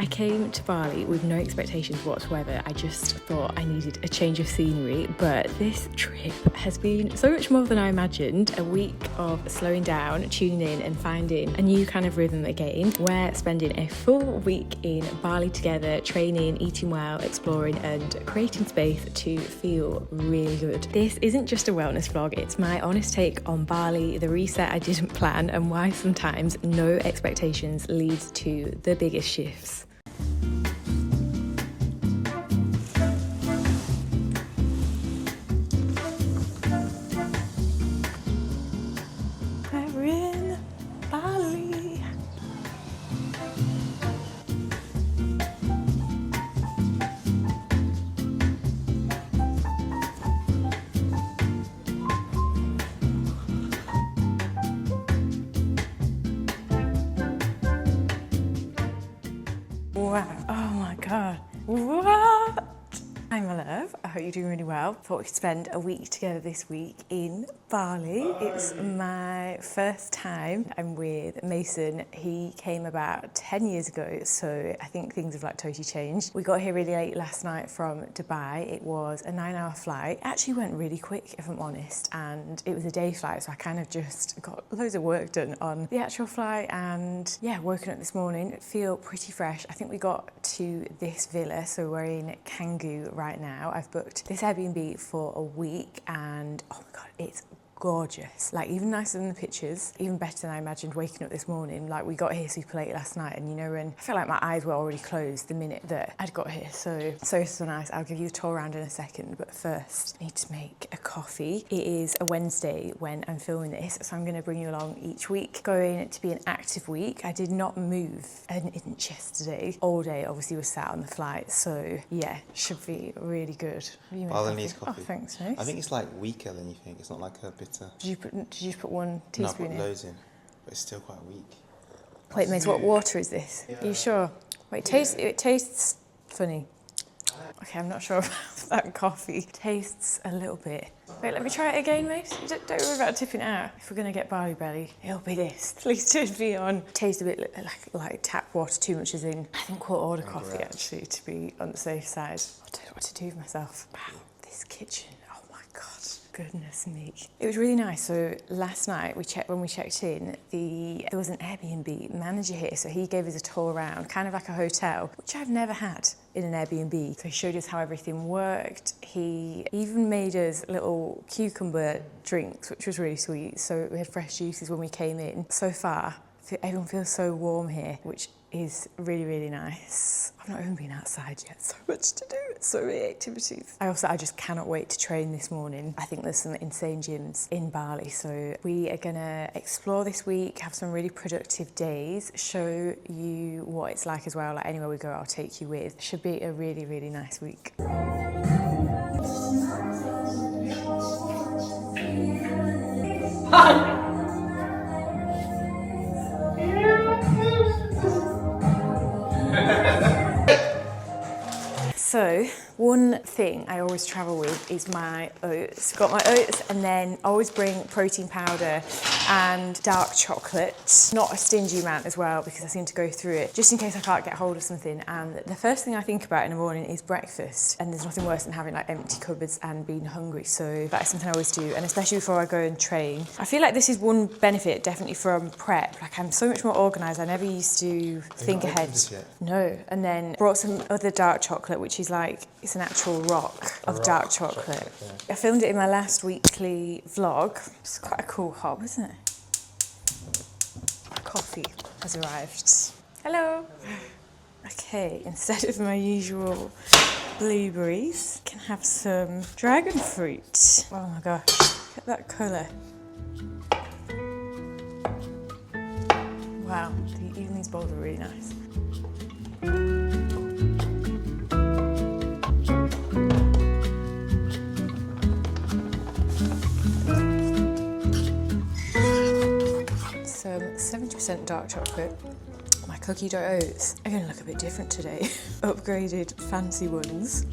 came to Bali with no expectations whatsoever. I just thought I needed a change of scenery, but this trip has been so much more than I imagined. A week of slowing down, tuning in and finding a new kind of rhythm again. We're spending a full week in Bali together, training, eating well, exploring and creating space to feel really good. This isn't just a wellness vlog, it's my honest take on Bali, the reset I didn't plan and why sometimes no expectations leads to the biggest shifts. We're in Bali. Wow, oh my God, what? Hi my love, I hope you're doing really well. Thought we could spend a week together this week in Bali. It's my first time. I'm with Mason. He came about 10 years ago, so I think things have like totally changed. We got here really late last night from Dubai. It was a 9-hour flight. It actually went really quick, if I'm honest, and it was a day flight, so I kind of just got loads of work done on the actual flight and yeah, woken up this morning, feel pretty fresh. I think we got to this villa, so we're in Canggu right now. I've booked this Airbnb for a week and oh my God, it's gorgeous. Like even nicer than the pictures, even better than I imagined waking up this morning. Like we got here super late last night and you know, and I felt like my eyes were already closed the minute that I'd got here. So nice. I'll give you a tour around in a second, but first I need to make a coffee. It is a Wednesday when I'm filming this, so I'm gonna bring you along each week. Going to be an active week. I did not move an inch yesterday. All day obviously was sat on the flight, so yeah, should be really good. Balinese coffee. Oh, thanks, nice. I think it's like weaker than you think. It's not like a bitter. Did you put one teaspoon in? No, I put loads in, but it's still quite weak. Wait, Mace, what water is this? Yeah. Are you sure? Wait, it tastes funny. Okay, I'm not sure about that coffee. Tastes a little bit. Wait, let me try it again, mate. Don't worry about tipping it out. If we're gonna get Bali belly, it'll be this. Please turn me on. Tastes a bit like tap water, too much as in. I think we'll order coffee actually to be on the safe side. I don't know what to do with myself. Wow, this kitchen. Oh my God. Goodness me. It was really nice. So last night when we checked in, there was an Airbnb manager here. So he gave us a tour around, kind of like a hotel, which I've never had in an Airbnb. So he showed us how everything worked. He even made us little cucumber drinks, which was really sweet. So we had fresh juices when we came in. So far, everyone feels so warm here, which is really, really nice. I've not even been outside yet, so much to do, so many activities. I just cannot wait to train this morning. I think there's some insane gyms in Bali, so we are gonna explore this week, have some really productive days, show you what it's like as well. Like anywhere we go, I'll take you with. Should be a really, really nice week. So, one thing I always travel with is my oats. Got my oats and then always bring protein powder and dark chocolate. Not a stingy amount as well because I seem to go through it just in case I can't get hold of something. And the first thing I think about in the morning is breakfast. And there's nothing worse than having like empty cupboards and being hungry. So that is something I always do. And especially before I go and train. I feel like this is one benefit definitely from prep. Like I'm so much more organised. I never used to think ahead. No. And then brought some other dark chocolate, which is like, it's an actual rock of dark chocolate. Yeah. I filmed it in my last weekly vlog. It's quite a cool hob, isn't it? Coffee has arrived. Hello. Okay, instead of my usual blueberries, I can have some dragon fruit. Oh my gosh, look at that colour. Wow, even these bowls are really nice. Some 70% dark chocolate. My cookie dough oats are going to look a bit different today. Upgraded fancy ones.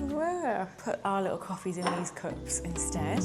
Wow. Put our little coffees in these cups instead.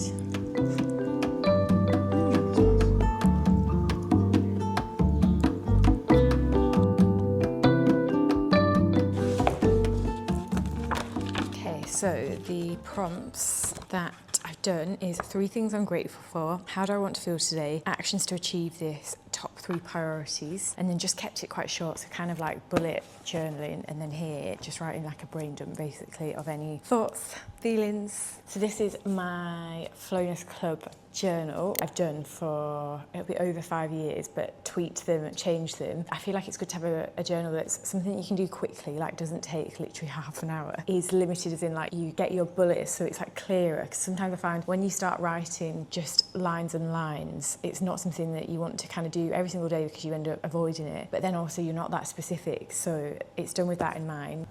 So the prompts that I've done is 3 things I'm grateful for, how do I want to feel today, actions to achieve this, top 3 priorities, and then just kept it quite short, so kind of like bullet journaling, and then here just writing like a brain dump basically of any thoughts, feelings. So this is my Flowness Club journal I've done for, it'll be over 5 years, but tweaked them and changed them. I feel like it's good to have a journal that's something you can do quickly, like doesn't take literally half an hour. Is limited as in like you get your bullets so it's like clearer, because sometimes I find when you start writing just lines and lines, it's not something that you want to kind of do every single day because you end up avoiding it, but then also you're not that specific, so it's done with that in mind.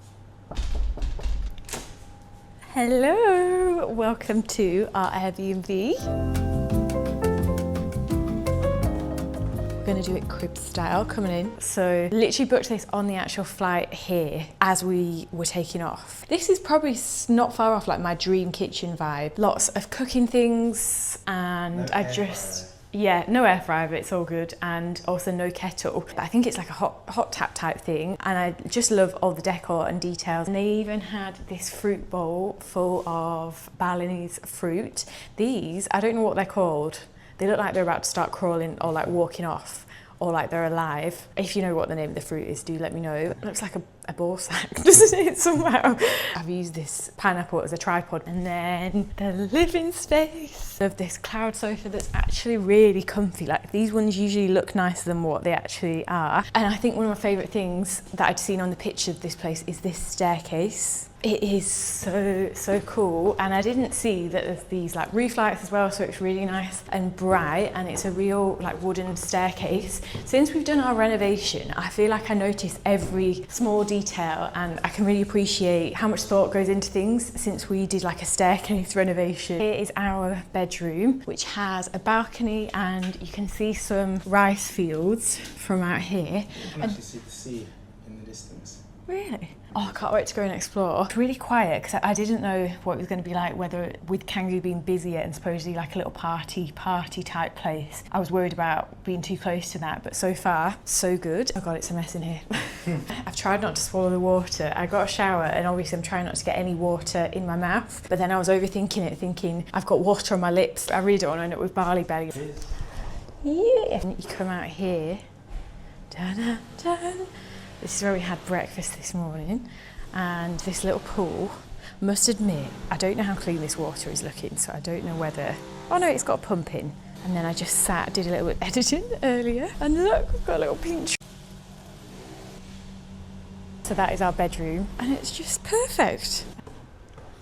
Hello, welcome to our Airbnb. We're gonna do it crib style coming in. So literally booked this on the actual flight here as we were taking off. This is probably not far off like my dream kitchen vibe. Lots of cooking things, and yeah, no air fryer, but it's all good, and also no kettle. But I think it's like a hot tap type thing, and I just love all the decor and details. And they even had this fruit bowl full of Balinese fruit. These, I don't know what they're called. They look like they're about to start crawling or like walking off, or like they're alive. If you know what the name of the fruit is, do let me know. It looks like a ball sack, doesn't it, somehow? I've used this pineapple as a tripod. And then the living space of this cloud sofa that's actually really comfy. Like these ones usually look nicer than what they actually are. And I think one of my favourite things that I'd seen on the picture of this place is this staircase. It is so cool, and I didn't see that there's these like roof lights as well, so it's really nice and bright, and it's a real like wooden staircase. Since we've done our renovation, I feel like I notice every small detail, and I can really appreciate how much thought goes into things since we did like a staircase renovation. Here is our bedroom, which has a balcony, and you can see some rice fields from out here. You can actually see the sea in the distance. Really? Oh, I can't wait to go and explore. It's really quiet because I didn't know what it was going to be like, whether with Canggu being busier and supposedly like a little party type place. I was worried about being too close to that, but so far, so good. Oh God, it's a mess in here. I've tried not to swallow the water. I got a shower and obviously I'm trying not to get any water in my mouth, but then I was overthinking it, thinking I've got water on my lips. I really don't want to end up with Bali belly. Yeah. And you come out here. Dun, dun. This is where we had breakfast this morning, and this little pool. Must admit, I don't know how clean this water is looking, so I don't know whether... Oh no, it's got a pump in. And then I just did a little bit of editing earlier, and look, we've got a little pink... So that is our bedroom, and it's just perfect.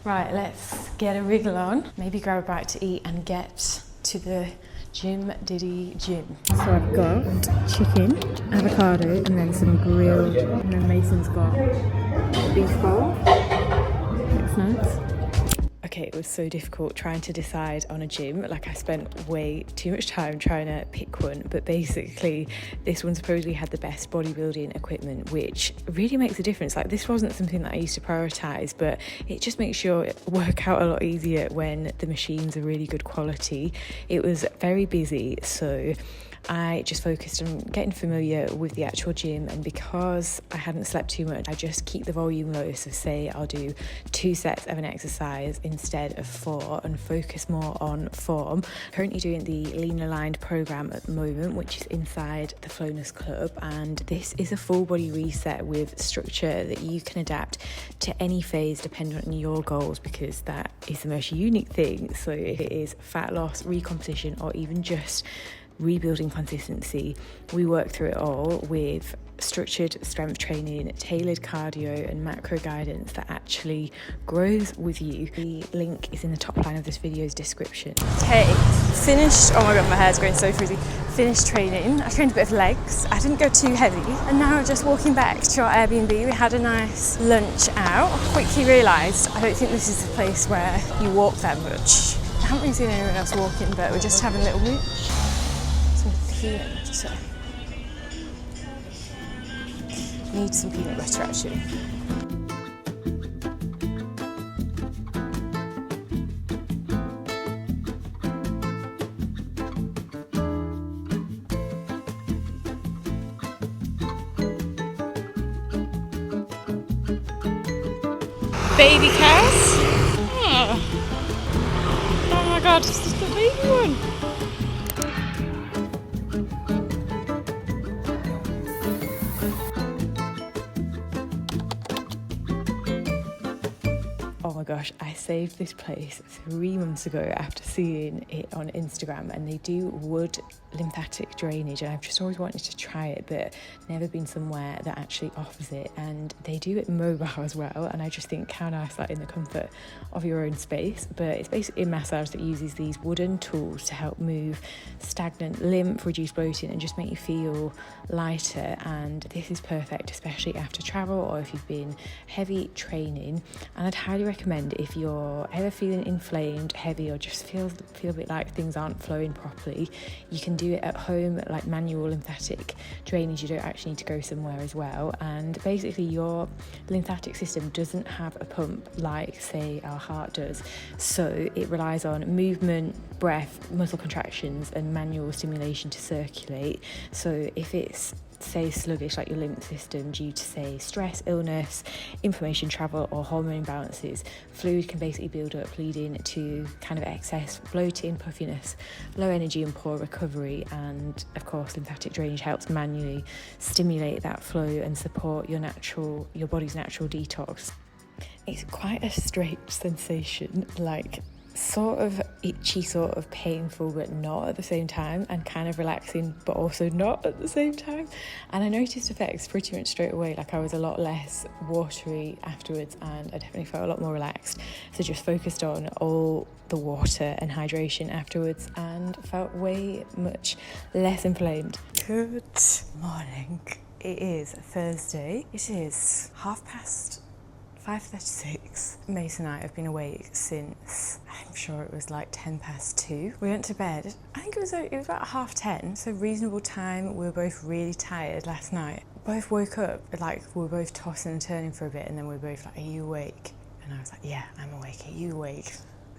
Right, let's get a wriggle on, maybe grab a bite to eat and get to the gym. So I've got chicken, avocado, and then some grilled, and then Mason's got beef bowl. Looks nice. Okay, it was so difficult trying to decide on a gym. Like I spent way too much time trying to pick one, but basically this one supposedly had the best bodybuilding equipment, which really makes a difference. Like this wasn't something that I used to prioritise, but it just makes your workout a lot easier when the machines are really good quality. It was very busy, so I just focused on getting familiar with the actual gym, and because I hadn't slept too much, I just keep the volume low. So say I'll do 2 sets of an exercise instead of 4 and focus more on form. Currently doing the Lean Aligned program at the moment, which is inside the Flowness Club, and this is a full body reset with structure that you can adapt to any phase depending on your goals, because that is the most unique thing. So if it is fat loss, recomposition, or even just rebuilding consistency, we work through it all with structured strength training, tailored cardio and macro guidance that actually grows with you. The link is in the top line of this video's description. Okay, finished. Oh my God, my hair's going so frizzy. Finished training. I trained a bit of legs. I didn't go too heavy. And now just walking back to our Airbnb. We had a nice lunch out. Quickly realised I don't think this is the place where you walk that much. I haven't really seen anyone else walking, but we're just having a little mooch. Some peanut butter. Need some peanut butter actually. Baby cows. god, this is the baby one. Oh my gosh, I saved this place 3 months ago after seeing it on Instagram, and they do wood lymphatic drainage, and I've just always wanted to try it but never been somewhere that actually offers it, and they do it mobile as well, and I just think how nice that in the comfort of your own space. But it's basically a massage that uses these wooden tools to help move stagnant lymph, reduce bloating and just make you feel lighter, and this is perfect especially after travel or if you've been heavy training. And I'd highly recommend if you're ever feeling inflamed, heavy, or just feel a bit like things aren't flowing properly, you can do it at home, like manual lymphatic drainage. You don't actually need to go somewhere as well, and basically your lymphatic system doesn't have a pump like say our heart does, so it relies on movement, breath, muscle contractions and manual stimulation to circulate. So if it's say sluggish like your lymph system due to say stress, illness, inflammation, travel or hormone imbalances, fluid can basically build up leading to kind of excess bloating, puffiness, low energy and poor recovery. And of course lymphatic drainage helps manually stimulate that flow and support your body's natural detox. It's quite a strange sensation, like sort of itchy, sort of painful but not at the same time, and kind of relaxing but also not at the same time. And I noticed effects pretty much straight away, like I was a lot less watery afterwards and I definitely felt a lot more relaxed, so just focused on all the water and hydration afterwards and felt way much less inflamed. Good morning, it is Thursday, it is 5:36. Mason and I have been awake since, I'm sure it was like 2:10. We went to bed, I think it was about 10:30, so reasonable time. We were both really tired last night. Both woke up, like we were both tossing and turning for a bit, and then we were both like, are you awake? And I was like, yeah, I'm awake, are you awake?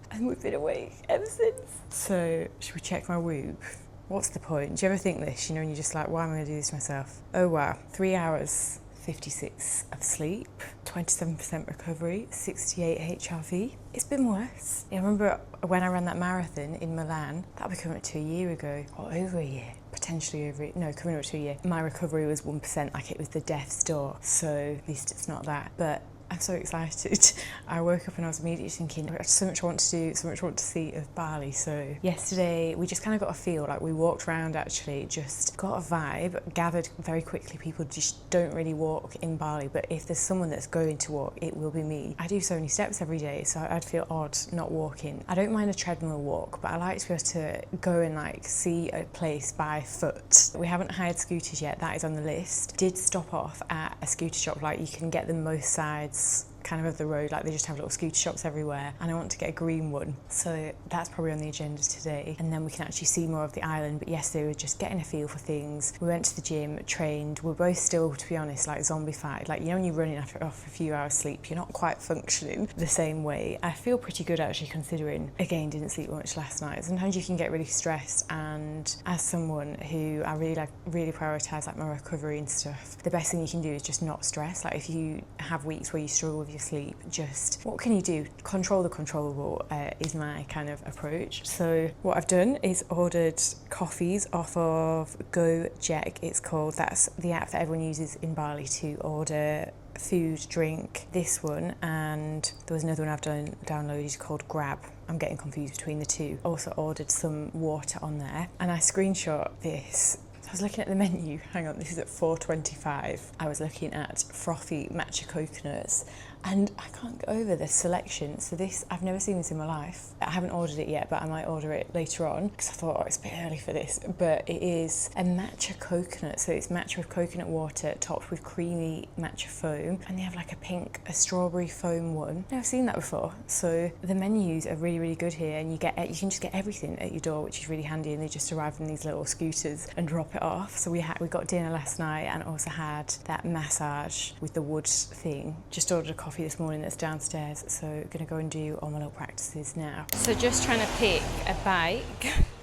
And we've been awake ever since. So should we check my Whoop? What's the point? Do you ever think this, and you're just like, why am I gonna do this myself? Oh wow, 3 hours 56 of sleep, 27% recovery, 68 HRV. It's been worse. I remember when I ran that marathon in Milan, that'll be coming up to a year ago, or over a year, potentially over, no, coming up to a year. My recovery was 1%, like it was the death's door, so at least it's not that. But I'm so excited. I woke up and I was immediately thinking, I have so much I want to do, so much I want to see of Bali. So yesterday we just kind of got a feel, like we walked around actually, just got a vibe, gathered very quickly. People just don't really walk in Bali, but if there's someone that's going to walk, it will be me. I do so many steps every day, so I'd feel odd not walking. I don't mind a treadmill walk, but I like to be able to go and like see a place by foot. We haven't hired scooters yet, that is on the list. Did stop off at a scooter shop, like you can get them most sides kind of the road, like they just have little scooter shops everywhere, and I want to get a green one, so that's probably on the agenda today, and then we can actually see more of the island. But yesterday we were just getting a feel for things. We went to the gym, trained. We're both still, to be honest, like zombified, like you know when you're running after off a few hours sleep, you're not quite functioning the same way. I feel pretty good actually, considering again didn't sleep much last night. Sometimes you can get really stressed, and as someone who I really prioritise like my recovery and stuff, the best thing you can do is just not stress. Like if you have weeks where you struggle with your sleep, just what can you do? Control the controllable is my kind of approach. So what I've done is ordered coffees off of Gojek, it's called. That's the app that everyone uses in Bali to order food, drink. This one, and there was another one I've downloaded called Grab. I'm getting confused between the two. Also ordered some water on there, and I screenshot this. I was looking at the menu, hang on, this is at 4.25. I was looking at frothy matcha coconuts, and I can't get over the selection. So this, I've never seen this in my life. I haven't ordered it yet, but I might order it later on, because I thought, oh, it's a bit early for this. But it is a matcha coconut, so it's matcha with coconut water topped with creamy matcha foam, and they have like a strawberry foam one. Never seen that before. So the menus are really, really good here, and you can just get everything at your door, which is really handy, and they just arrive in these little scooters and drop it off. So we got dinner last night and also had that massage with the wood thing. Just ordered a coffee this morning that's downstairs, so gonna go and do all my little practices now. So just trying to pick a bike.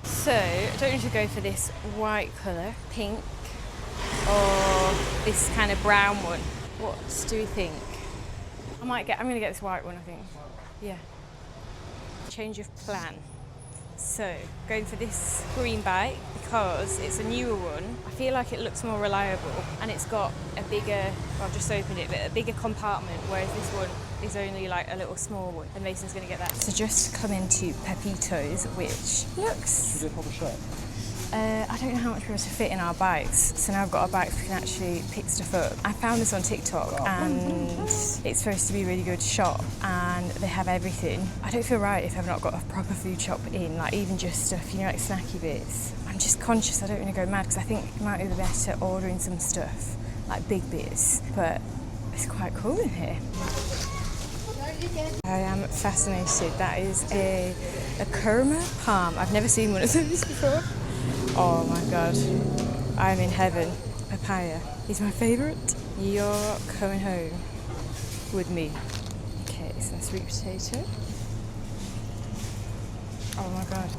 So I don't need to go for this white colour, pink, or this kind of brown one. What do we think? I'm gonna get this white one, I think. Yeah. Change of plan. So, going for this green bike because it's a newer one. I feel like it looks more reliable and it's got a bigger, well, I've just opened it, but a bigger compartment, whereas this one is only like a little small one, and Mason's going to get that. So just come into Pepito's, which looks... Should we do a proper shop? I don't know how much we're able to fit in our bikes, so now I've got our bikes, we can actually pick stuff up. I found this on TikTok and it's supposed to be a really good shop and they have everything. I don't feel right if I've not got a proper food shop in, like even just stuff, you know, like snacky bits. I'm just conscious I don't want to go mad because I think it might be better ordering some stuff, like big bits, but it's quite cool in here. I am fascinated. That is a kurma palm. I've never seen one of those before. Oh my god, I'm in heaven. Papaya is my favourite. You're coming home with me. Okay, some sweet potato. Oh my god.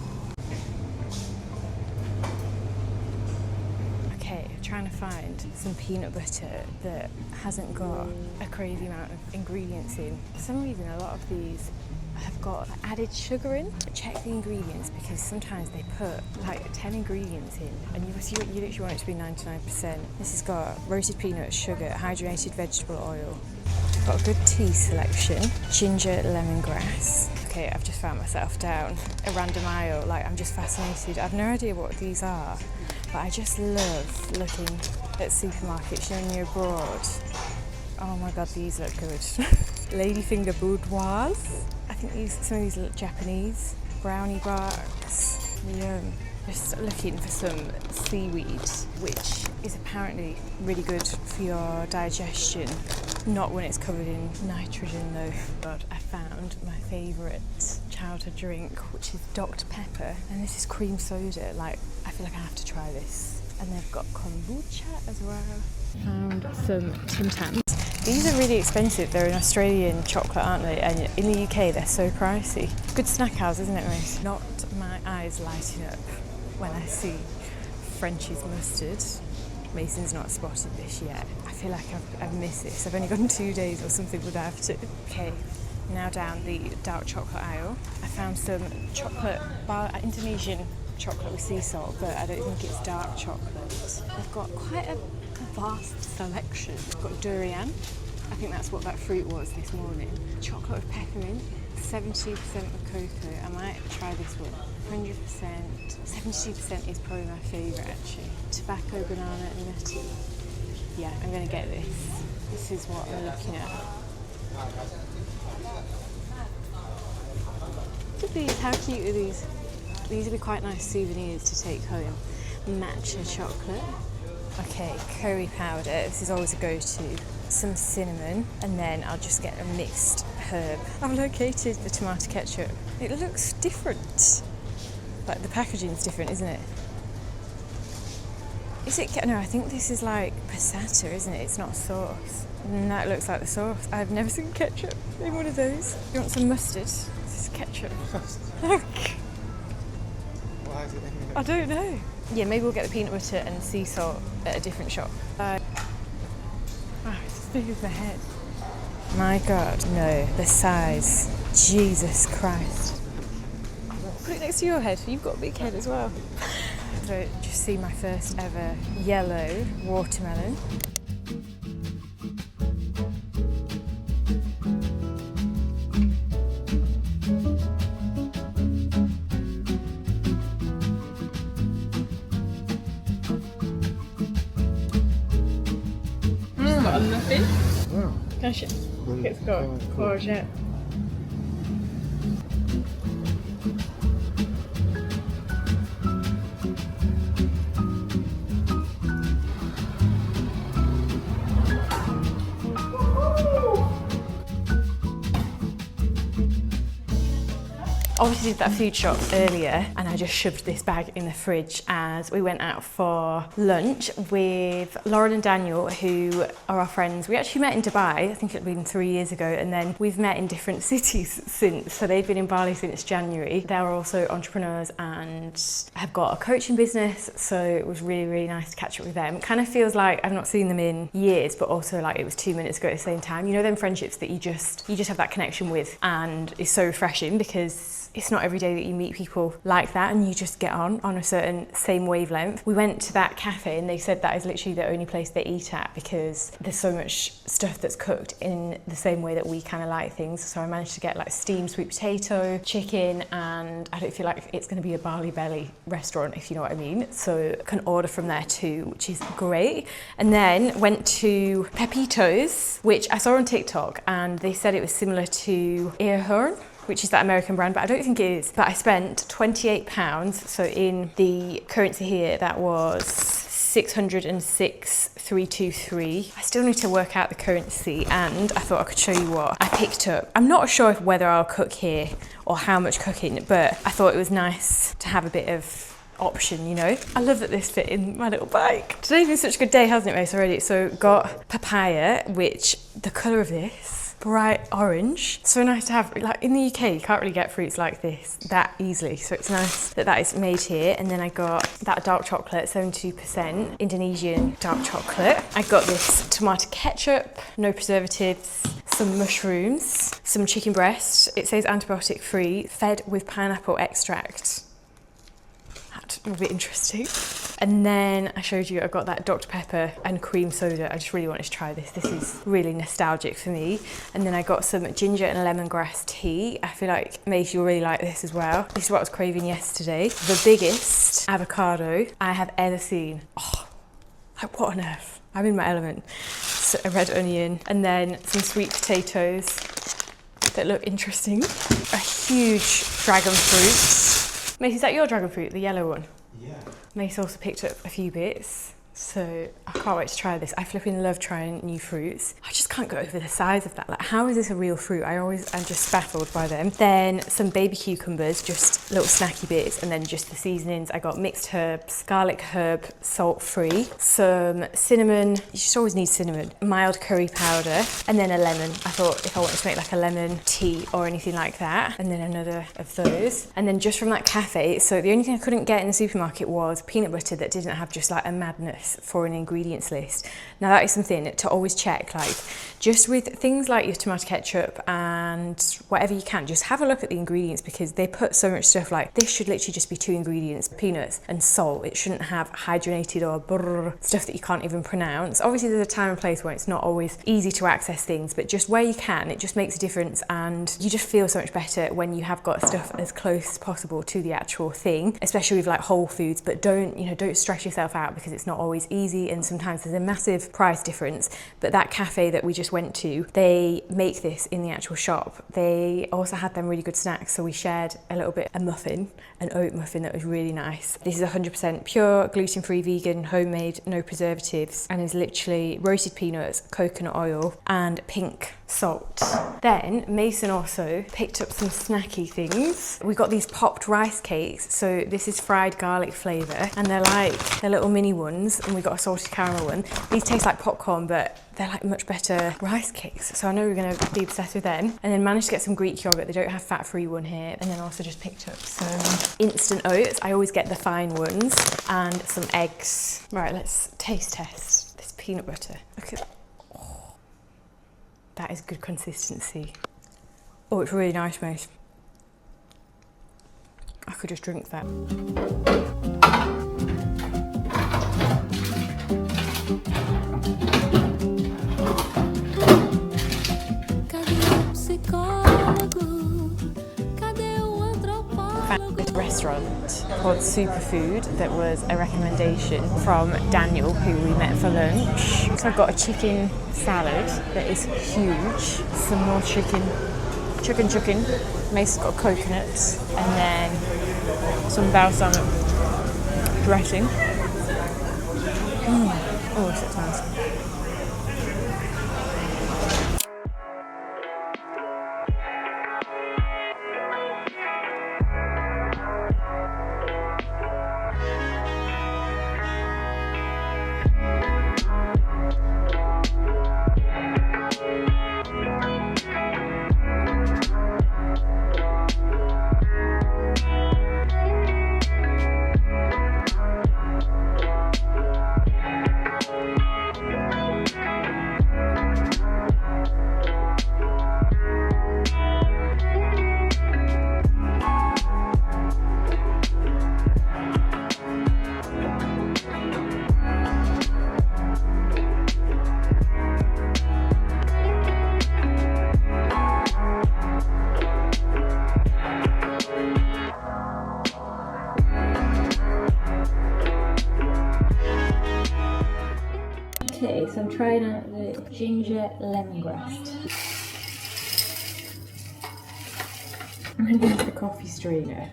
Okay, trying to find some peanut butter that hasn't got a crazy amount of ingredients in. For some reason, a lot of these have got added sugar in. Check the ingredients because sometimes they put like 10 ingredients in and you literally want it to be 99%. This has got roasted peanuts, sugar, hydrogenated vegetable oil. Got a good tea selection, ginger, lemongrass. Okay, I've just found myself down a random aisle. Like, I'm just fascinated. I've no idea what these are, but I just love looking at supermarkets, you know, when you're abroad. Oh my god, these look good. Ladyfinger boudoirs. I think some of these look Japanese. Brownie bars. Yum. Just looking for some seaweed, which is apparently really good for your digestion. Not when it's covered in nitrogen though. But I found my favourite childhood drink, which is Dr. Pepper. And this is cream soda. Like, I feel like I have to try this. And they've got kombucha as well. Found some Tim Tams. These are really expensive. They're an Australian chocolate, aren't they? And in the UK, they're so pricey. Good snack house, isn't it, Mace? Not my eyes lighting up when I see French's mustard. Mason's not spotted this yet. I feel like I've missed this. I've only gone 2 days or something without it. Okay, now down the dark chocolate aisle. I found some chocolate bar, Indonesian chocolate with sea salt, but I don't think it's dark chocolate. They've got quite a vast selection. We've got durian. I think that's what that fruit was this morning. Chocolate with peppermint, 70% with cocoa. I might try this one. 100%. 72% is probably my favourite actually. Tobacco, banana and nutty. Yeah, I'm going to get this. This is what I'm looking at. Look at these, how cute are these? These would be quite nice souvenirs to take home. Matcha chocolate. Okay, curry powder, this is always a go-to. Some cinnamon, and then I'll just get a mixed herb. I've located the tomato ketchup. It looks different. Like the packaging's different, isn't it? Is it, no, I think this is like passata, isn't it? It's not sauce. And that looks like the sauce. I've never seen ketchup in one of those. You want some mustard? This is ketchup. Why is it in here? I don't know. Yeah, maybe we'll get the peanut butter and sea salt at a different shop. Wow, it's as big as my head. My God, no, the size. Jesus Christ. Put it next to your head. You've got a big head as well. So, just see my first ever yellow watermelon. Got a muffin. Wow. Gosh, it's got courgette. Obviously did that food shop earlier and I just shoved this bag in the fridge as we went out for lunch with Lauren and Daniel, who are our friends. We actually met in Dubai, I think it had been 3 years ago, and then we've met in different cities since. So they've been in Bali since January. They're also entrepreneurs and have got a coaching business, so it was really, really nice to catch up with them. It kind of feels like I've not seen them in years, but also like it was 2 minutes ago at the same time. You know them friendships that you just have that connection with, and it's so refreshing because it's not every day that you meet people like that and you just get on a certain same wavelength. We went to that cafe and they said that is literally the only place they eat at because there's so much stuff that's cooked in the same way that we kind of like things. So I managed to get like steamed sweet potato, chicken, and I don't feel like it's going to be a Bali belly restaurant, if you know what I mean. So can order from there too, which is great. And then went to Pepitos, which I saw on TikTok, and they said it was similar to Earhorn, which is that American brand, but I don't think it is. But I spent £28, so in the currency here, that was 606,323. I still need to work out the currency, and I thought I could show you what I picked up. I'm not sure if whether I'll cook here or how much cooking, but I thought it was nice to have a bit of option, you know. I love that this fit in my little bag. Today's been such a good day, hasn't it, Mace, already? So got papaya, which the colour of this, bright orange. So nice to have, like in the UK, you can't really get fruits like this that easily. So it's nice that that is made here. And then I got that dark chocolate, 72% Indonesian dark chocolate. I got this tomato ketchup, no preservatives, some mushrooms, some chicken breast. It says antibiotic free, fed with pineapple extract. That will be interesting. And then I showed you I got that Dr. Pepper and cream soda. I just really wanted to try this. This is really nostalgic for me. And then I got some ginger and lemongrass tea. I feel like Mace, you'll really like this as well. This is what I was craving yesterday. The biggest avocado I have ever seen. Oh, like what on earth? I'm in my element. So a red onion and then some sweet potatoes that look interesting. A huge dragon fruit. Mace, is that your dragon fruit, the yellow one? Yeah. Mace also picked up a few bits, so I can't wait to try this. I flipping love trying new fruits. I just can't go over the size of that. Like, how is this a real fruit? I'm just baffled by them. Then some baby cucumbers, just little snacky bits, and then just the seasonings. I got mixed herbs, garlic herb, salt-free, some cinnamon. You just always need cinnamon. Mild curry powder, and then a lemon. I thought if I wanted to make like a lemon tea or anything like that, and then another of those. And then just from that cafe, so the only thing I couldn't get in the supermarket was peanut butter that didn't have just like a madness for an ingredients list. Now that is something to always check, like just with things like your tomato ketchup and whatever you can, just have a look at the ingredients because they put so much stuff. Like this should literally just be 2 ingredients, peanuts and salt. It shouldn't have hydrogenated or stuff that you can't even pronounce. Obviously there's a time and place where it's not always easy to access things, but just where you can, it just makes a difference and you just feel so much better when you have got stuff as close as possible to the actual thing, especially with like whole foods. But don't stress yourself out because it's not always easy and sometimes there's a massive price difference. But that cafe that we just went to, they make this in the actual shop. They also had them really good snacks, so we shared a little bit, a muffin, an oat muffin that was really nice. This is 100% pure, gluten-free, vegan, homemade, no preservatives, and is literally roasted peanuts, coconut oil and pink salt. Then Mason also picked up some snacky things. We got these popped rice cakes. So this is fried garlic flavour and they're little mini ones, and we got a salted caramel one. These taste like popcorn, but they're like much better rice cakes. So I know we're gonna be obsessed with them. And then managed to get some Greek yogurt. They don't have fat-free one here. And then also just picked up some instant oats. I always get the fine ones, and some eggs. Right, let's taste test this peanut butter. Look at that is good consistency. Oh, it's really nice, mate. I could just drink that. Found this restaurant called Superfood that was a recommendation from Daniel, who we met for lunch. So I've got a chicken salad that is huge, some more chicken. Mason's got coconuts, and then some balsamic dressing. Oh, that's nice. tea, so I'm trying out the ginger lemongrass. I'm going to use the coffee strainer.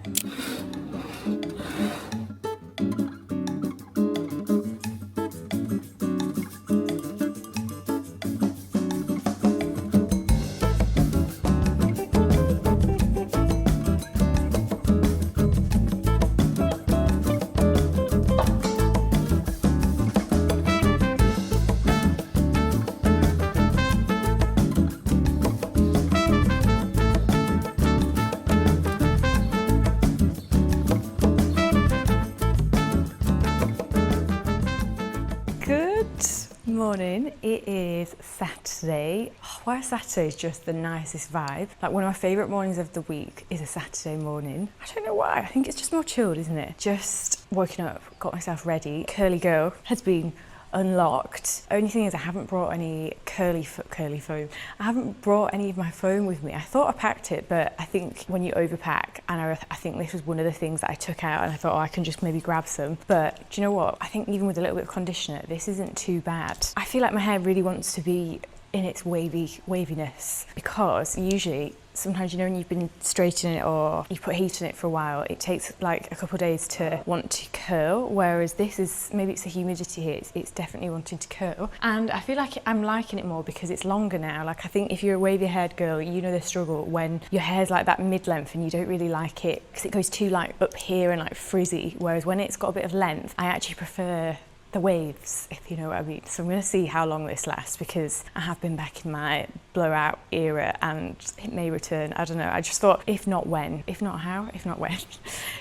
Morning, it is Saturday. Oh, why Saturday is just the nicest vibe. Like one of my favourite mornings of the week is a Saturday morning. I don't know why, I think it's just more chilled, isn't it? Just woken up, got myself ready. Curly girl has been unlocked. Only thing is I haven't brought any curly foam. I haven't brought any of my foam with me. I thought I packed it, but I think when you overpack, and I think this was one of the things that I took out and I thought, oh, I can just maybe grab some. But do you know what? I think even with a little bit of conditioner, this isn't too bad. I feel like my hair really wants to be in its waviness, because usually sometimes, you know, when you've been straightening it or you put heat on it for a while, it takes like a couple of days to want to curl, whereas this is, maybe it's the humidity here, it's definitely wanting to curl. And I feel like I'm liking it more because it's longer now. Like I think if you're a wavy haired girl, you know the struggle when your hair's like that mid-length and you don't really like it because it goes too like up here and like frizzy, whereas when it's got a bit of length, I actually prefer the waves, if you know what I mean. So I'm going to see how long this lasts, because I have been back in my blowout era and it may return. I don't know. I just thought, if not when, if not how, if not when,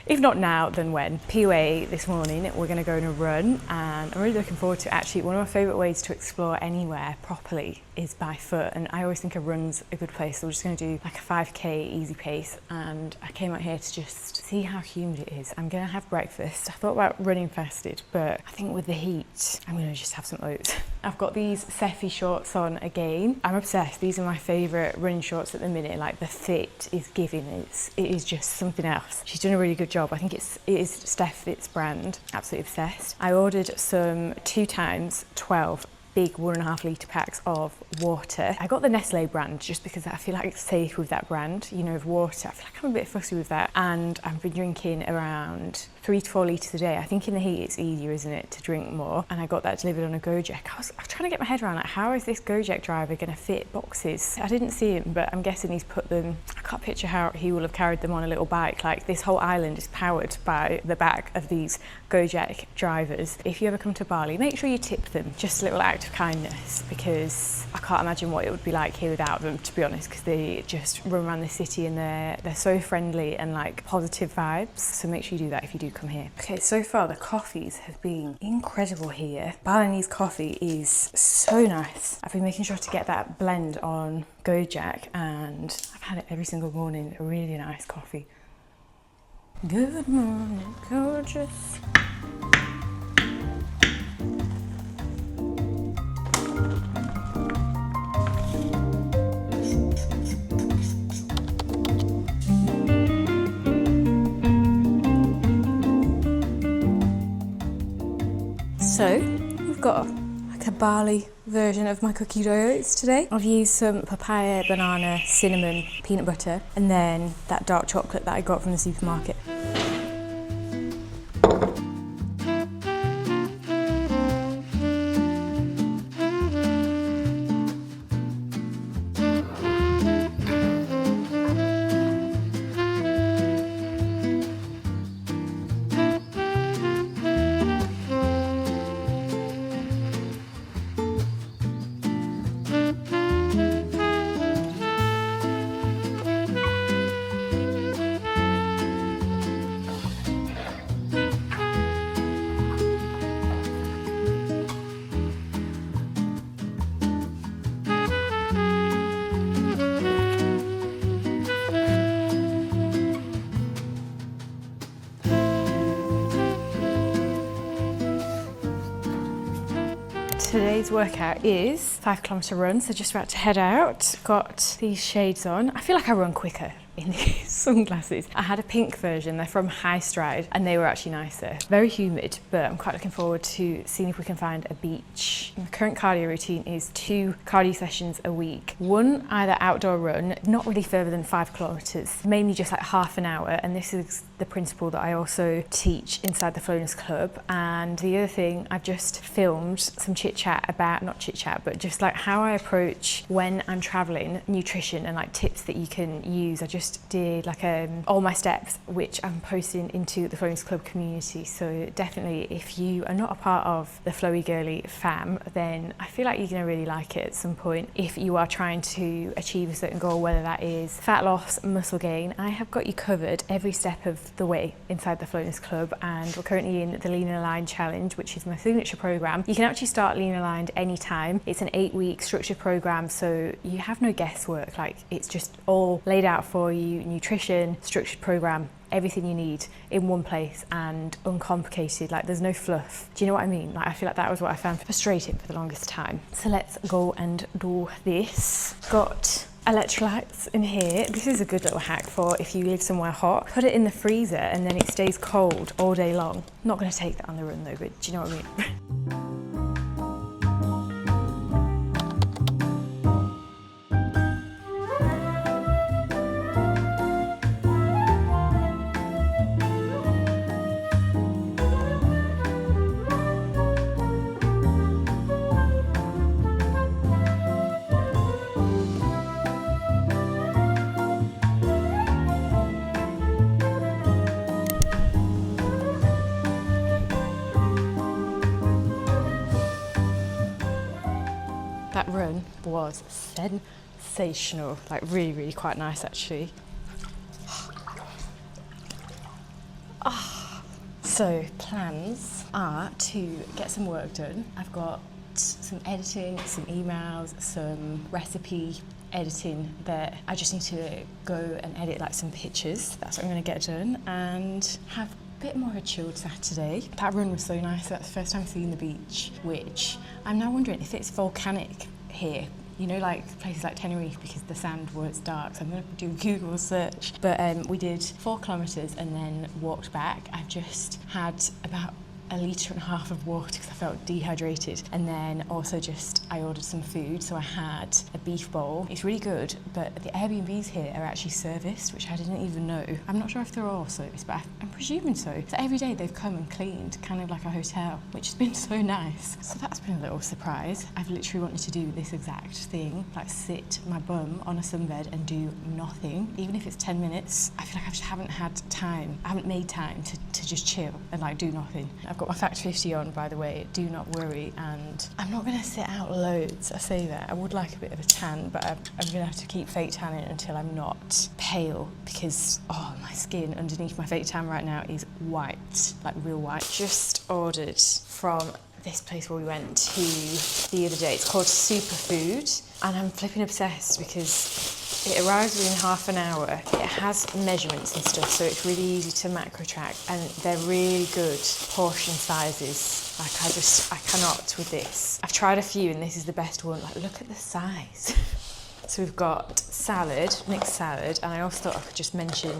if not now, then when. POA this morning, we're going to go on a run and I'm really looking forward to it. Actually, one of my favourite ways to explore anywhere properly is by foot, and I always think a run's a good place. So we're just going to do like a 5k easy pace, and I came out here to just see how humid it is. I'm going to have breakfast. I thought about running fasted, but I think with the heat, I'm going to just have some oats. I've got these Seffi shorts on again. I'm obsessed. These are my favourite running shorts at the minute. Like the fit is giving. It is just something else. She's done a really good job. I think it is Steph Fit's brand. Absolutely obsessed. I ordered some 2x12 big 1.5 litre packs of water. I got the Nestle brand just because I feel like it's safe with that brand, you know, of water. I feel like I'm a bit fussy with that, and I've been drinking around 3 to 4 litres a day. I think in the heat it's easier, isn't it, to drink more, and I got that delivered on a Gojek. I was trying to get my head around, like, how is this Gojek driver going to fit boxes? I didn't see him, but I'm guessing he's put them, I can't picture how he will have carried them on a little bike. Like, this whole island is powered by the back of these Gojek drivers. If you ever come to Bali, make sure you tip them, just a little act of kindness, because I can't imagine what it would be like here without them, to be honest, because they just run around the city and they're so friendly and like positive vibes. So make sure you do that if you do come here. Okay, so far the coffees have been incredible here. Balinese coffee is so nice. I've been making sure to get that blend on Gojek and I've had it every single morning. A really nice coffee. Good morning, gorgeous. So we've got like a Bali version of my cookie dough oats today. I've used some papaya, banana, cinnamon, peanut butter, and then that dark chocolate that I got from the supermarket. Today's workout is 5 kilometre run, so just about to head out. Got these shades on. I feel like I run quicker in these sunglasses. I had a pink version, they're from High Stride, and they were actually nicer. Very humid, but I'm quite looking forward to seeing if we can find a beach. My current cardio routine is 2 cardio sessions a week. One either outdoor run, not really further than 5 kilometres, mainly just like half an hour, and this is the principle that I also teach inside the Flowness Club. And the other thing, I've just filmed some chit chat about, not chit chat, but just like how I approach when I'm traveling, nutrition and like tips that you can use. I just did like all my steps, which I'm posting into the Flowness Club community. So definitely if you are not a part of the Flowy Girly fam, then I feel like you're gonna really like it at some point. If you are trying to achieve a certain goal, whether that is fat loss, muscle gain, I have got you covered every step of the way inside the Flowness Club. And we're currently in the Lean Aligned Challenge, which is my signature program. You can actually start Lean Aligned anytime. It's an 8-week structured program, so you have no guesswork. Like, it's just all laid out for you, nutrition, structured program, everything you need in one place and uncomplicated. Like, there's no fluff. Do you know what I mean? Like, I feel like that was what I found frustrating for the longest time. So let's go and do this. Got electrolytes in here. This is a good little hack for if you live somewhere hot. Put it in the freezer and then it stays cold all day long. Not going to take that on the run though, but do you know what I mean? That run was sensational, like really quite nice actually. So plans are to get some work done. I've got some editing, some emails, some recipe editing that I just need to go and edit like some pictures. That's what I'm going to get done and have a bit more of a chilled Saturday. That run was so nice. That's the first time seeing the beach, which I'm now wondering if it's volcanic here. You know, like places like Tenerife, because the sand was dark. So I'm going to do a Google search. But we did 4 kilometres and then walked back. I've just had about 1.5 litres of water because I felt dehydrated, and then also just I ordered some food. So I had a beef bowl. It's really good, but the Airbnbs here are actually serviced, which I didn't even know. I'm not sure if they're all serviced, but I'm presuming so. So every day they've come and cleaned, kind of like a hotel, which has been so nice. So that's been a little surprise. I've literally wanted to do this exact thing, like sit my bum on a sunbed and do nothing, even if it's 10 minutes. I feel like I just haven't had time. I haven't made time to just chill and like do nothing. I've got my Fact 50 on, by the way, do not worry, and I'm not going to sit out loads. I say that. I would like a bit of a tan, but I'm going to have to keep fake tanning until I'm not pale, because my skin underneath my fake tan right now is white, like real white. Just ordered from this place where we went to the other day. It's called Superfood, and I'm flipping obsessed because it arrives within half an hour. It has measurements and stuff, so it's really easy to macro track, and they're really good portion sizes. Like, I cannot with this. I've tried a few and this is the best one. Like, look at the size. So we've got salad, mixed salad, and I also thought I could just mention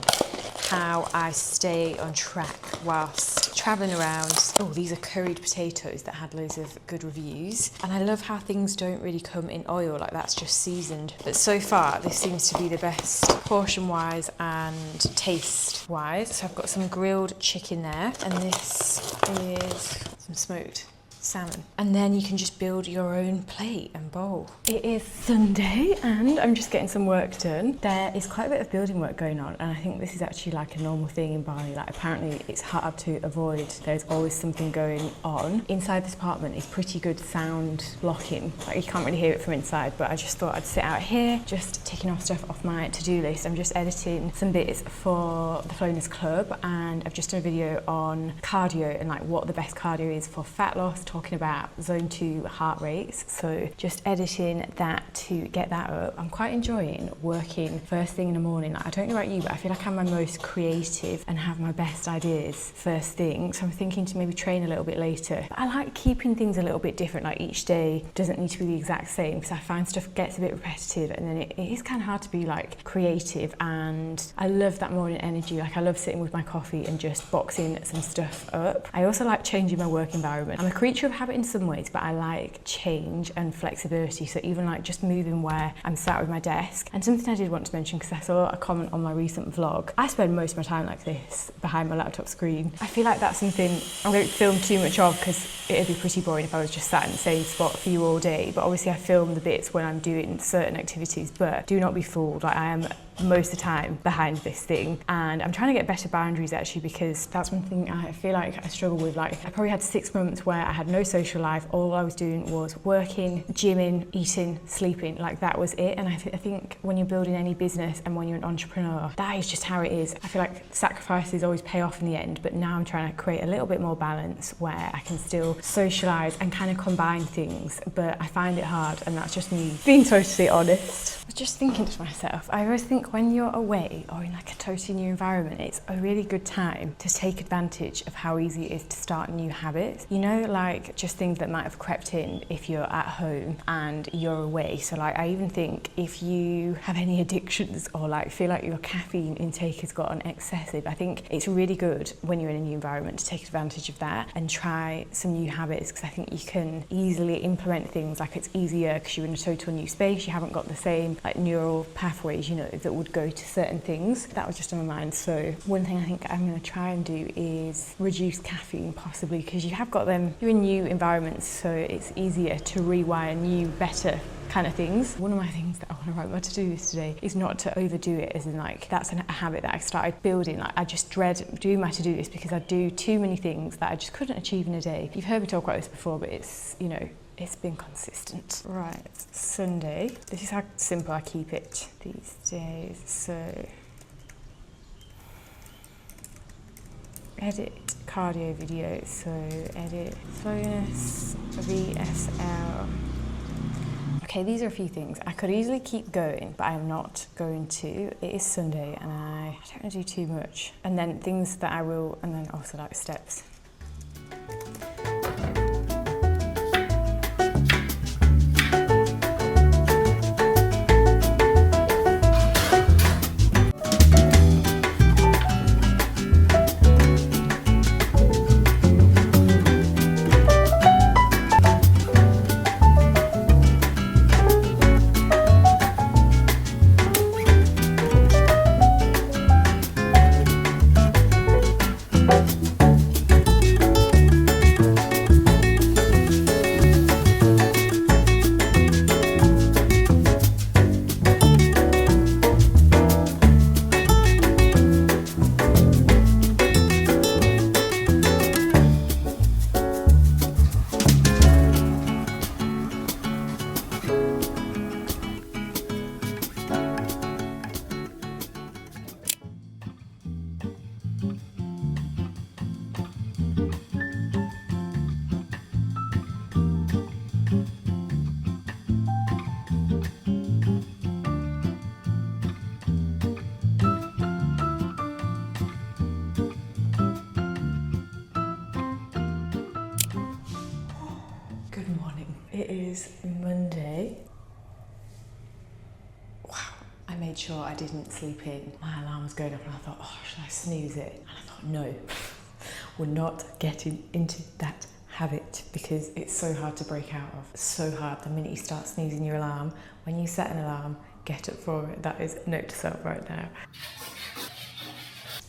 how I stay on track whilst travelling around. Oh, these are curried potatoes that had loads of good reviews. And I love how things don't really come in oil, like that's just seasoned. But so far, this seems to be the best portion-wise and taste-wise. So I've got some grilled chicken there, and this is some smoked salmon. And then you can just build your own plate and bowl. It is Sunday and I'm just getting some work done. There is quite a bit of building work going on, and I think this is actually like a normal thing in Bali. Like, apparently it's hard to avoid. There's always something going on. Inside this apartment is pretty good sound blocking. Like, you can't really hear it from inside, but I just thought I'd sit out here, just ticking off stuff off my to-do list. I'm just editing some bits for the Flowness Club, and I've just done a video on cardio and like what the best cardio is for fat loss, talking about zone 2 heart rates, so just editing that to get that up. I'm quite enjoying working first thing in the morning. Like, I don't know about you, but I feel like I'm my most creative and have my best ideas first thing, so I'm thinking to maybe train a little bit later. But I like keeping things a little bit different, like each day doesn't need to be the exact same, because I find stuff gets a bit repetitive, and then it is kind of hard to be like creative. And I love that morning energy. Like, I love sitting with my coffee and just boxing some stuff up. I also like changing my work environment. I'm a creature of habit in some ways, but I like change and flexibility. So even like just moving where I'm sat with my desk. And something I did want to mention, because I saw a comment on my recent vlog, I spend most of my time like this behind my laptop screen. I feel like that's something I won't film too much of, because it'd be pretty boring if I was just sat in the same spot for you all day. But obviously I film the bits when I'm doing certain activities, but do not be fooled. Like, I am most of the time behind this thing, and I'm trying to get better boundaries actually, because that's one thing I feel like I struggle with. Like, I probably had 6 months where I had no social life. All I was doing was working, gymming, eating, sleeping. Like, that was it. And I think when you're building any business and when you're an entrepreneur, that is just how it is. I feel like sacrifices always pay off in the end, but now I'm trying to create a little bit more balance where I can still socialise and kind of combine things, but I find it hard, and that's just me being totally honest. I was just thinking to myself, I always think when you're away or in like a totally new environment, it's a really good time to take advantage of how easy it is to start new habits. You know, like just things that might have crept in if you're at home and you're away. So like, I even think if you have any addictions or like feel like your caffeine intake has gotten excessive, I think it's really good when you're in a new environment to take advantage of that and try some new habits, because I think you can easily implement things. Like, it's easier because you're in a total new space, you haven't got the same like neural pathways, you know, that would go to certain things. That was just on my mind. So one thing I think I'm going to try and do is reduce caffeine, possibly, because you have got them, you're in new environments, so it's easier to rewire new, better kind of things. One of my things that I want to write my to-do list today is not to overdo it, as in like, that's a habit that I started building. Like, I just dread doing my to-do list because I do too many things that I just couldn't achieve in a day. You've heard me talk about this before, but it's, you know, it's been consistent. Right, Sunday. This is how simple I keep it these days. So, edit cardio video. So, edit slowness, VSL. Okay, these are a few things. I could easily keep going, but I'm not going to. It is Sunday and I don't want to do too much. And then things that I will, and then also like steps. It is Monday. Wow, I made sure I didn't sleep in. My alarm was going off and I thought, oh, should I snooze it? And I thought, no, we're not getting into that habit, because it's so hard to break out of. So hard. The minute you start snoozing your alarm, when you set an alarm, get up for it. That is note to self right now.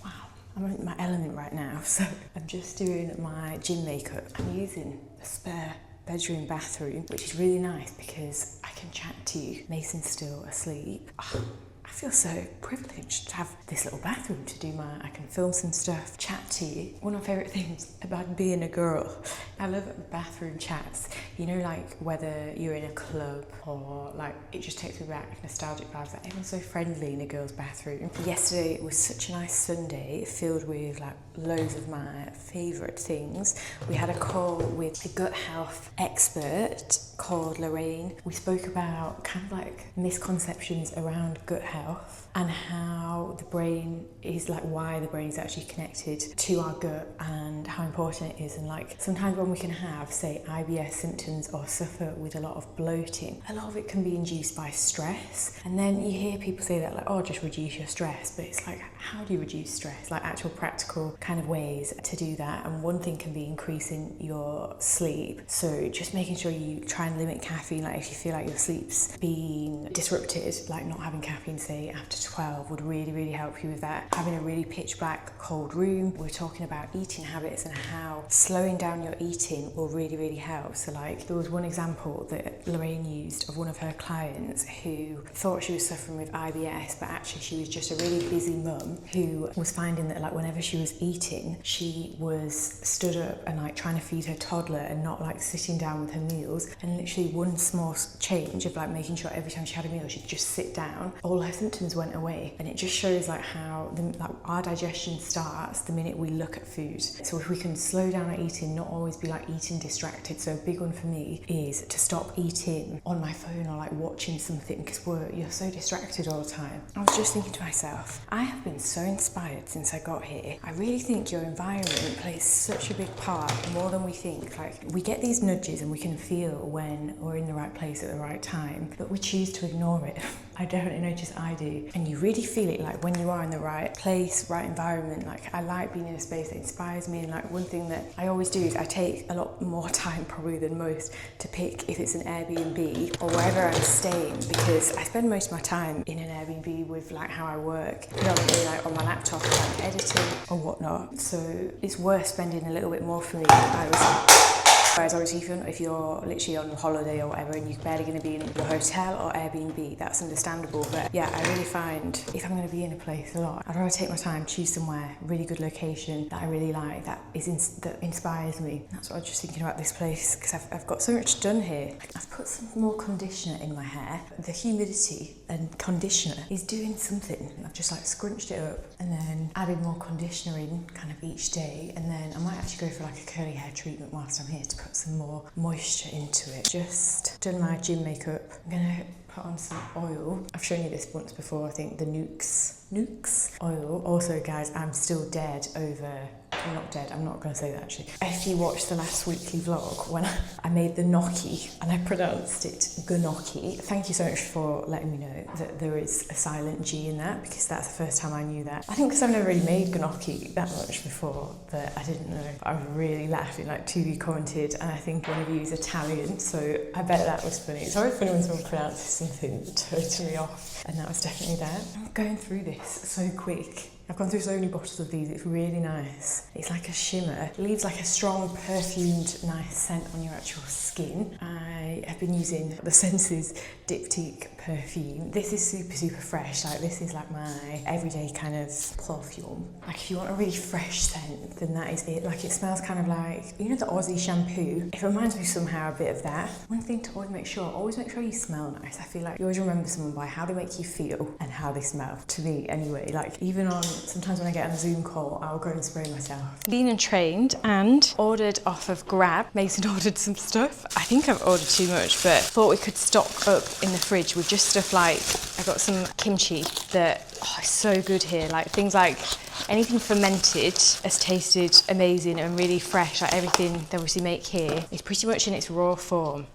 Wow, I'm in my element right now. So I'm just doing my gym makeup. I'm using a spare bathroom, which is really nice because I can chat to you. Mason's still asleep. Oh, I feel so privileged to have this little bathroom to do I can film some stuff, chat to you. One of my favourite things about being a girl, I love bathroom chats. You know, like whether you're in a club or like, it just takes me back, nostalgic vibes. Like everyone's so friendly in a girl's bathroom. Yesterday was such a nice Sunday filled with like loads of my favourite things. We had a call with a gut health expert called Lorraine. We spoke about kind of like misconceptions around gut health and how the brain is like, why the brain is actually connected to our gut and how important it is. And like sometimes when we can have, say, IBS symptoms or suffer with a lot of bloating, a lot of it can be induced by stress. And then you hear people say that like, oh, just reduce your stress. But it's like, how do you reduce stress? Like actual practical kind of ways to do that. And one thing can be increasing your sleep. So just making sure you try and limit caffeine. Like if you feel like your sleep's being disrupted, like not having caffeine, say after 12 would really, really help you with that. Having a really pitch black cold room. We're talking about eating habits and how slowing down your eating will really, really help. So like there was one example that Lorraine used of one of her clients who thought she was suffering with IBS, but actually she was just a really busy mum who was finding that like whenever she was eating, she was stood up and like trying to feed her toddler and not like sitting down with her meals. And literally one small change of like making sure every time she had a meal she'd just sit down, all her symptoms went away. And it just shows like how like our digestion starts the minute we look at food. So if we can slow down our eating, not always be like eating distracted. So a big one for me is to stop eating on my phone or like watching something, because you're so distracted all the time. I was just thinking to myself, I have been so inspired since I got here. I really think your environment plays such a big part, more than we think. Like we get these nudges and we can feel when we're in the right place at the right time, but we choose to ignore it. I definitely notice I do. And you really feel it like when you are in the right place, right environment. Like I like being in a space that inspires me. And like one thing that I always do is I take a lot more time probably than most to pick if it's an Airbnb or wherever I'm staying, because I spend most of my time in an Airbnb with like how I work, predominantly like on my laptop, like editing or whatnot. So it's worth spending a little bit more for me. Whereas obviously if you're literally on holiday or whatever and you're barely going to be in your hotel or Airbnb, that's understandable. But yeah, I really find if I'm going to be in a place a lot, I'd rather take my time, choose somewhere, really good location that I really like, that inspires me. That's what I was just thinking about this place, because I've got so much done here. I've put some more conditioner in my hair. The humidity and conditioner is doing something. I've just like scrunched it up and then added more conditioner in kind of each day. And then I might actually go for like a curly hair treatment whilst I'm here to put some more moisture into it. Just done my gym makeup. I'm gonna put on some oil. I've shown you this once before, I think, the Nukes oil. Also guys, I'm still dead over, I'm not dead, I'm not going to say that actually. If you watched the last weekly vlog when I made the gnocchi and I pronounced it gnocchi, thank you so much for letting me know that there is a silent G in that, because that's the first time I knew that. I think because I've never really made gnocchi that much before that I didn't know. But I was really laughing, like 2B commented, and I think one of you is Italian, so I bet that was funny. It's always funny when someone pronounces something totally off, and that was definitely that. I'm going through this so quick. I've gone through so many bottles of these, it's really nice. It's like a shimmer. It leaves like a strong perfumed nice scent on your actual skin. I have been using the Senses Diptyque perfume. This is super, super fresh. Like this is like my everyday kind of perfume. Like if you want a really fresh scent, then that is it. Like it smells kind of like, you know, the Aussie shampoo? It reminds me somehow a bit of that. One thing to always make sure you smell nice. I feel like you always remember someone by how they make you feel and how they smell. To me anyway, like even on, sometimes when I get on a Zoom call, I'll go and spray myself. Been and trained and ordered off of Grab. Mason ordered some stuff. I think I've ordered too much, but thought we could stock up in the fridge with just stuff like, I got some kimchi that, is so good here. Like things like anything fermented has tasted amazing and really fresh. Like everything they obviously make here is pretty much in its raw form.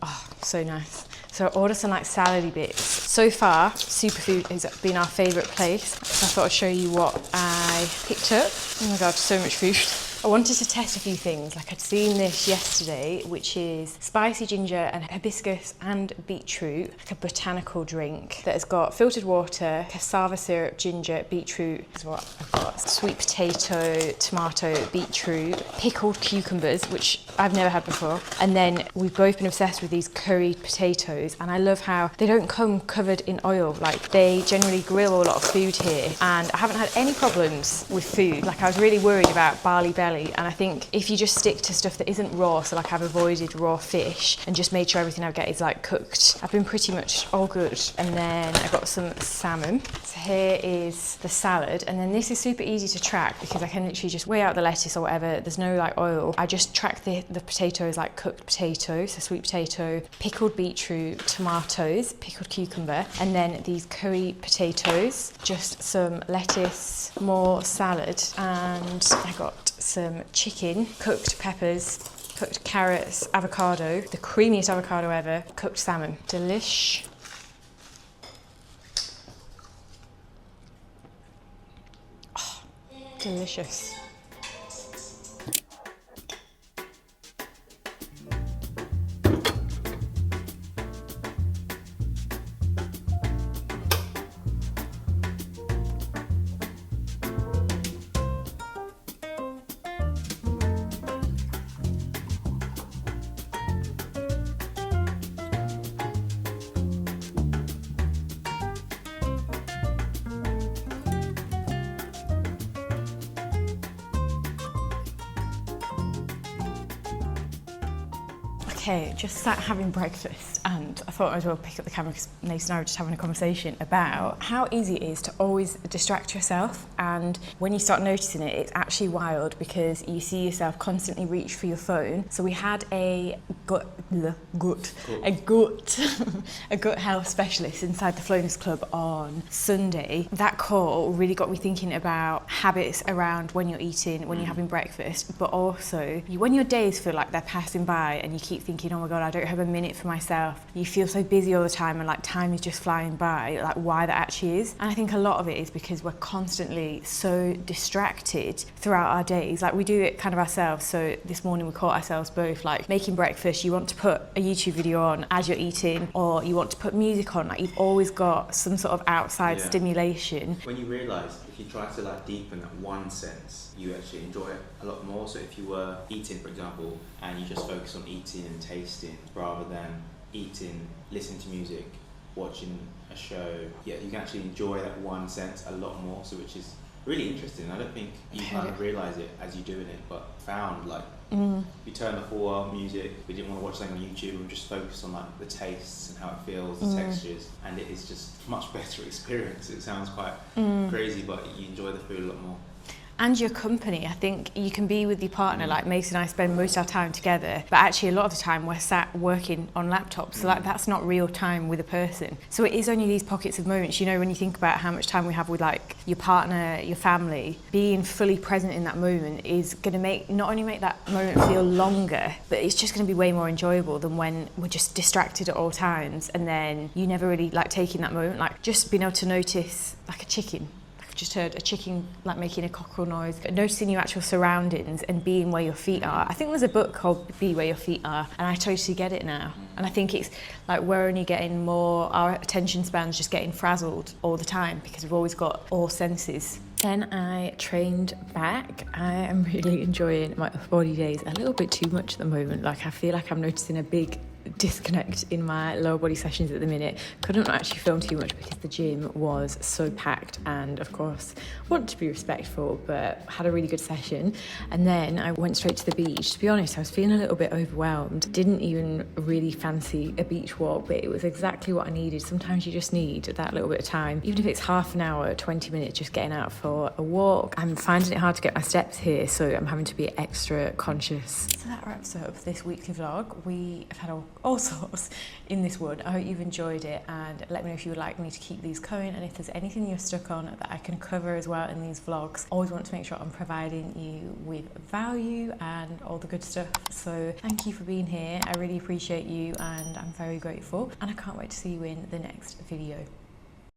Oh, so nice. So I ordered some like salady bits. So far, Superfood has been our favourite place. So I thought I'd show you what I picked up. Oh my God, so much food. I wanted to test a few things. Like I'd seen this yesterday, which is spicy ginger and hibiscus and beetroot, like a botanical drink that has got filtered water, cassava syrup, ginger, beetroot is what I've got. Sweet potato, tomato, beetroot, pickled cucumbers, which I've never had before. And then we've both been obsessed with these curried potatoes, and I love how they don't come covered in oil. Like they generally grill a lot of food here, and I haven't had any problems with food. Like I was really worried about Bali belly, and I think if you just stick to stuff that isn't raw, so like I've avoided raw fish and just made sure everything I get is like cooked, I've been pretty much all good. And then I got some salmon. So here is the salad, and then this is super easy to track because I can literally just weigh out the lettuce or whatever. There's no like oil. I just track the potatoes, like cooked potatoes, so sweet potato, pickled beetroot, tomatoes, pickled cucumber, and then these curry potatoes, just some lettuce, more salad, and I got some chicken, cooked peppers, cooked carrots, avocado, the creamiest avocado ever, cooked salmon. Delish. Oh, delicious. Okay, just sat having breakfast, and I thought I might as well pick up the camera because Mason and I were just having a conversation about how easy it is to always distract yourself, and when you start noticing it, it's actually wild because you see yourself constantly reach for your phone. So we had a gut health specialist inside the Flowness Club on Sunday. That call really got me thinking about habits around when you're eating, when you're having breakfast, but also when your days feel like they're passing by and you keep thinking, oh my God, I don't have a minute for myself. You feel so busy all the time and like time is just flying by, like why that actually is. And I think a lot of it is because we're constantly so distracted throughout our days. Like we do it kind of ourselves. So this morning we caught ourselves both like making breakfast. You want to put a YouTube video on as you're eating, or you want to put music on. Like you've always got some sort of outside stimulation. When you realise if you try to like deepen that one sense, you actually enjoy it a lot more. So if you were eating, for example, and you just focus on eating and tasting rather than eating, listening to music, watching a show, you can actually enjoy that one sense a lot more. So which is really interesting. I don't think you kind of realise it as you're doing it, but found like we turn the full music, we didn't want to watch something on YouTube, we just focus on like the tastes and how it feels, the textures, and it is just a much better experience. It sounds quite crazy, but you enjoy the food a lot more. And your company. I think you can be with your partner, like Mason and I spend most of our time together, but actually a lot of the time we're sat working on laptops, so like that's not real time with a person. So it is only these pockets of moments, you know, when you think about how much time we have with like your partner, your family, being fully present in that moment is going to not only make that moment feel longer, but it's just going to be way more enjoyable than when we're just distracted at all times and then you never really like taking that moment, like just being able to notice like a chicken. Just heard a chicken like making a cockerel noise, but noticing your actual surroundings and being where your feet are. I think there's a book called Be Where Your Feet Are, and I totally get it now. And I think it's like we're only getting more, our attention span's just getting frazzled all the time because we've always got all senses. Then I trained back. I am really enjoying my upper body days a little bit too much at the moment. Like I feel like I'm noticing a big disconnect in my lower body sessions at the minute. Couldn't actually film too much because the gym was so packed, and of course want to be respectful, but had a really good session. And then I went straight to the beach. To be honest, I was feeling a little bit overwhelmed, didn't even really fancy a beach walk, but it was exactly what I needed. Sometimes you just need that little bit of time, even if it's half an hour, 20 minutes, just getting out for a walk. I'm finding it hard to get my steps here, so I'm having to be extra conscious. So that wraps up this weekly vlog. We have had all sorts in this one. I hope you've enjoyed it, and let me know if you would like me to keep these going, and if there's anything you're stuck on that I can cover as well in these vlogs. Always want to make sure I'm providing you with value and all the good stuff. So thank you for being here. I really appreciate you and I'm very grateful, and I can't wait to see you in the next video.